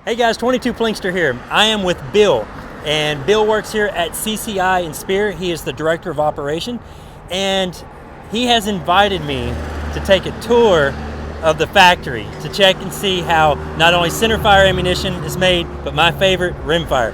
Hey guys, 22 Plinkster here. I am with Bill, and Bill works here at CCI in SPEER. He is the Director of Operation, and he has invited me to take a tour of the factory to check and see how not only centerfire ammunition is made, but my favorite, rimfire.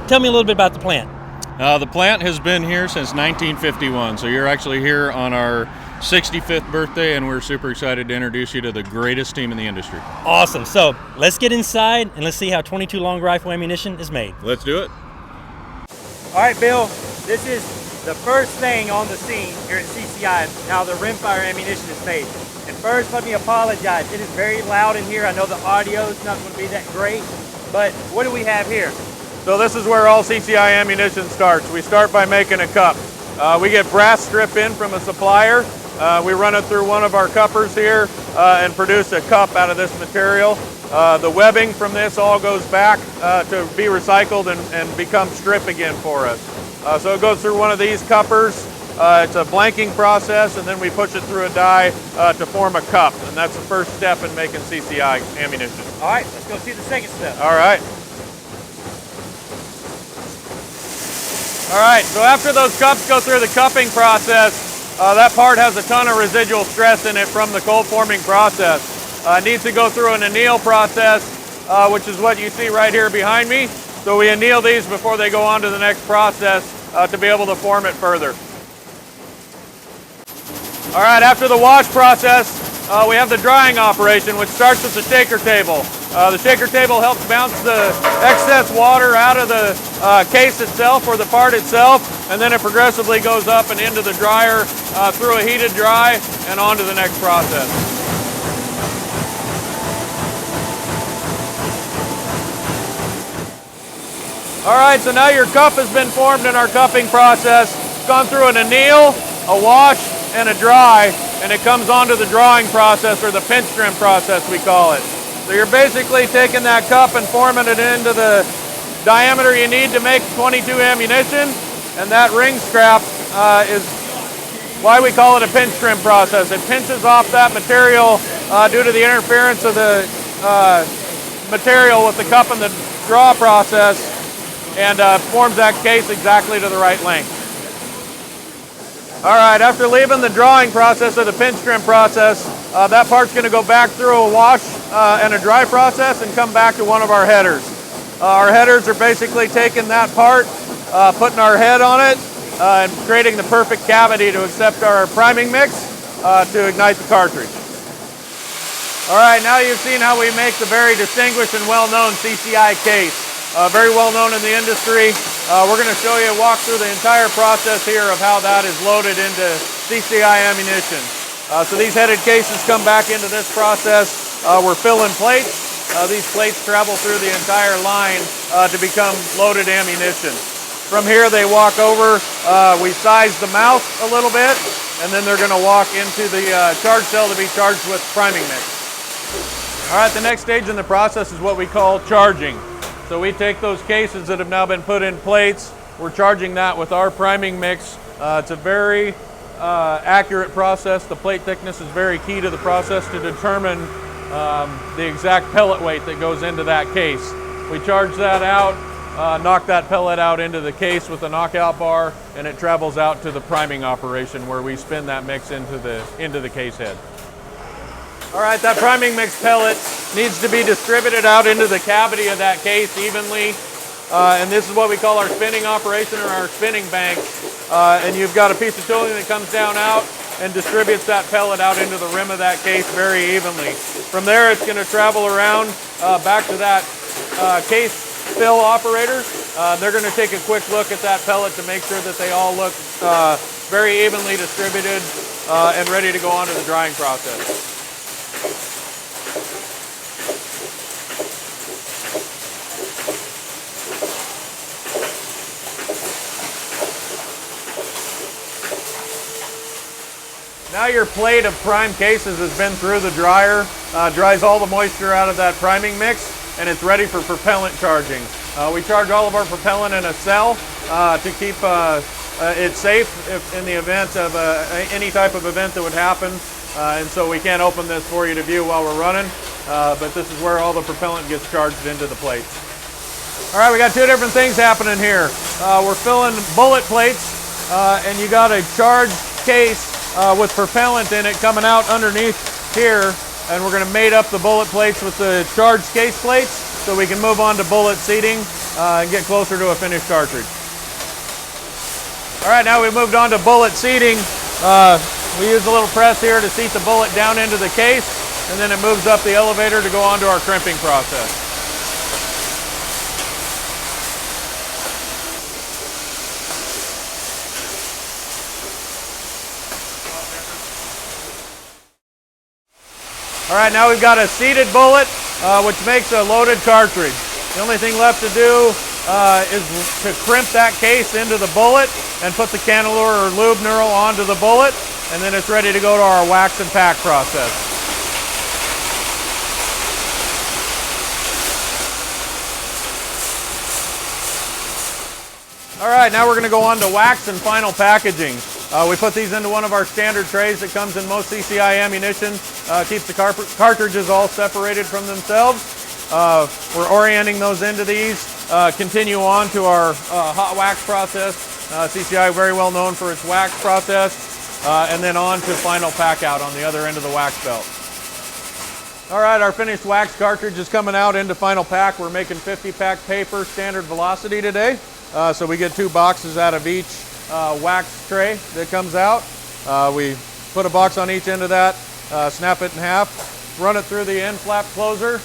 Tell me a little bit about the plant. The plant has been here since 1951, so you're actually here on our 65th birthday, and we're super excited to introduce you to the greatest team in the industry. Awesome. So let's get inside and let's see how 22 long rifle ammunition is made. Let's do it. All right, Bill, this is the first thing on the scene here at CCI, how the rimfire ammunition is made. And first, let me apologize. It is very loud in here. I know the audio is not going to be that great, but what do we have here? So this is where all CCI ammunition starts. We start by making a cup. We get brass strip in from a supplier. We run it through one of our cuppers here and produce a cup out of this material. The webbing from this all goes back to be recycled and become strip again for us. So it goes through one of these cuppers. It's a blanking process, and then we push it through a die to form a cup. And that's the first step in making CCI ammunition. All right, let's go see the second step. All right. All right, so after those cups go through the cupping process, that part has a ton of residual stress in it from the cold forming process. It needs to go through an anneal process, which is what you see right here behind me. So we anneal these before they go on to the next process to be able to form it further. All right, after the wash process, we have the drying operation, which starts with the shaker table. The shaker table helps bounce the excess water out of the case itself or the part itself, and then it progressively goes up and into the dryer through a heated dry and on to the next process. All right, so now your cup has been formed in our cupping process. It's gone through an anneal, a wash, and a dry, and it comes onto the drawing process, or the pinch trim process we call it. So you're basically taking that cup and forming it into the diameter you need to make 22 ammunition, and that ring scrap is why we call it a pinch trim process. It pinches off that material due to the interference of the material with the cup and the draw process, and forms that case exactly to the right length. All right, after leaving the drawing process or the pinch trim process, that part's going to go back through a wash and a dry process and come back to one of our headers. Our headers are basically taking that part, putting our head on it, and creating the perfect cavity to accept our priming mix to ignite the cartridge. All right, now you've seen how we make the very distinguished and well-known CCI case. Very well known in the industry. We're going to show you a walk through the entire process here of how that is loaded into CCI ammunition. So these headed cases come back into this process. We're filling plates. These plates travel through the entire line to become loaded ammunition. From here they walk over, we size the mouth a little bit, and then they're going to walk into the charge cell to be charged with priming mix. All right, the next stage in the process is what we call charging. So we take those cases that have now been put in plates, we're charging that with our priming mix. It's a very accurate process. The plate thickness is very key to the process to determine the exact pellet weight that goes into that case. We charge that out, knock that pellet out into the case with a knockout bar, and it travels out to the priming operation where we spin that mix into the case head. All right, that priming mix pellet needs to be distributed out into the cavity of that case evenly. And this is what we call our spinning operation, or our spinning bank. And you've got a piece of tooling that comes down out and distributes that pellet out into the rim of that case very evenly. From there, it's going to travel around back to that case fill operator. They're going to take a quick look at that pellet to make sure that they all look very evenly distributed and ready to go on to the drying process. Now your plate of prime cases has been through the dryer, dries all the moisture out of that priming mix, and it's ready for propellant charging. We charge all of our propellant in a cell to keep it safe if in the event of any type of event that would happen. And so we can't open this for you to view while we're running. but this is where all the propellant gets charged into the plates. All right, we got two different things happening here. We're filling bullet plates, and you got a charged case with propellant in it coming out underneath here, and we're going to mate up the bullet plates with the charged case plates so we can move on to bullet seating and get closer to a finished cartridge. All right, now we moved on to bullet seating. We use a little press here to seat the bullet down into the case, and then it moves up the elevator to go on to our crimping process. All right, now we've got a seated bullet, which makes a loaded cartridge. The only thing left to do is to crimp that case into the bullet and put the cantilever or lube knurl onto the bullet, and then it's ready to go to our wax and pack process. All right, now we're going to go on to wax and final packaging. We put these into one of our standard trays that comes in most CCI ammunition, keeps the cartridges all separated from themselves. We're orienting those into these, continue on to our hot wax process. CCI very well known for its wax process, and then on to final pack out on the other end of the wax belt. All right, our finished wax cartridge is coming out into final pack. We're making 50 pack paper standard velocity today. So we get 2 boxes out of each wax tray that comes out. We put a box on each end of that, snap it in half, run it through the end flap closer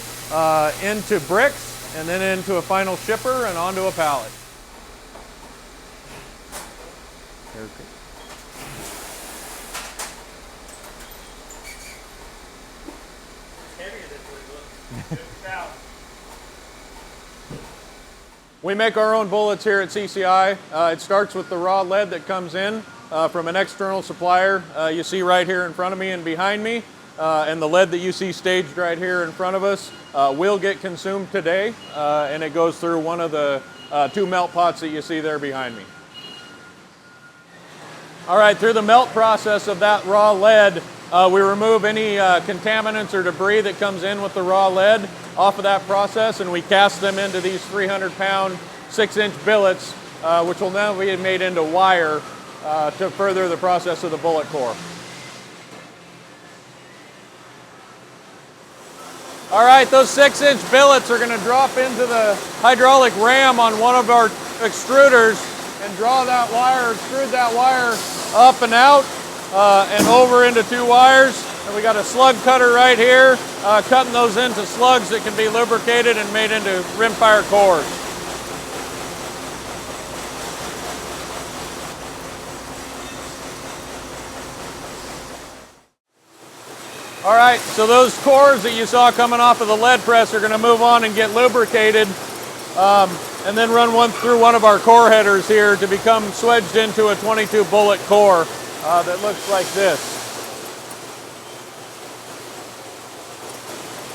into bricks, and then into a final shipper and onto a pallet. We make our own bullets here at CCI. It starts with the raw lead that comes in from an external supplier. You see right here in front of me and behind me, and the lead that you see staged right here in front of us will get consumed today, and it goes through one of the 2 melt pots that you see there behind me. All right, through the melt process of that raw lead, we remove any contaminants or debris that comes in with the raw lead off of that process, and we cast them into these 300-pound, 6-inch billets, which will now be made into wire to further the process of the bullet core. All right, those 6-inch billets are going to drop into the hydraulic ram on one of our extruders and draw that wire, extrude that wire up and out and over into 2 wires. And we got a slug cutter right here, cutting those into slugs that can be lubricated and made into rimfire cores. All right, so those cores that you saw coming off of the lead press are going to move on and get lubricated, and then run through one of our core headers here to become swedged into a 22 bullet core that looks like this.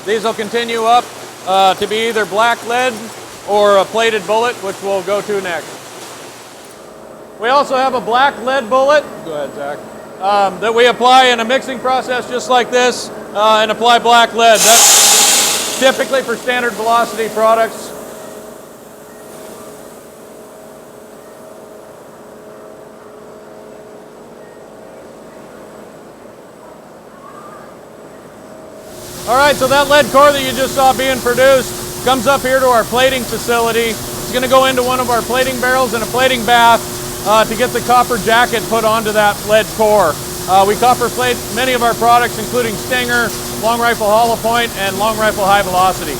These will continue up to be either black lead or a plated bullet, which we'll go to next. We also have a black lead bullet, go ahead Zach, that we apply in a mixing process just like this and apply black lead. That's typically for standard velocity products. All right, so that lead core that you just saw being produced comes up here to our plating facility. It's going to go into one of our plating barrels and a plating bath to get the copper jacket put onto that lead core. We copper plate many of our products, including Stinger, long rifle hollow point, and long rifle high velocity.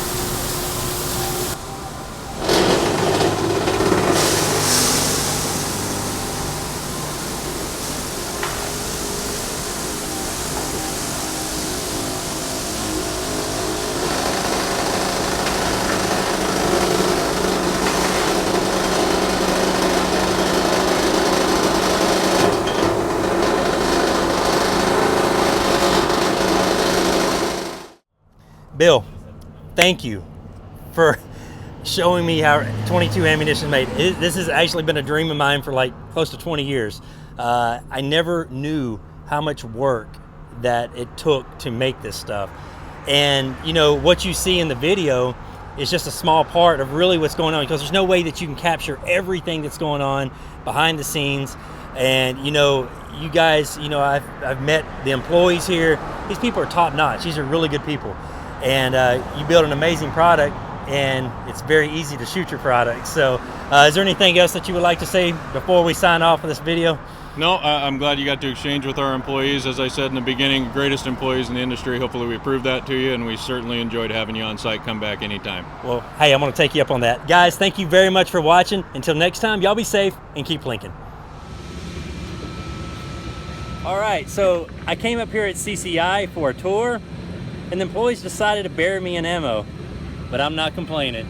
Bill, thank you for showing me how 22 ammunition is made. This has actually been a dream of mine for like close to 20 years. I never knew how much work that it took to make this stuff. And you know, what you see in the video is just a small part of really what's going on, because there's no way that you can capture everything that's going on behind the scenes. And you know, you guys, you know, I've met the employees here. These people are top notch. These are really good people. And you build an amazing product, and it's very easy to shoot your product. So is there anything else that you would like to say before we sign off of this video? No, I'm glad you got to exchange with our employees. As I said in the beginning, greatest employees in the industry. Hopefully we proved that to you, and we certainly enjoyed having you on site. Come back anytime. Well, hey, I'm going to take you up on that. Guys, thank you very much for watching. Until next time, y'all be safe and keep linking. All right, so I came up here at CCI for a tour, and the employees decided to bury me in ammo, but I'm not complaining.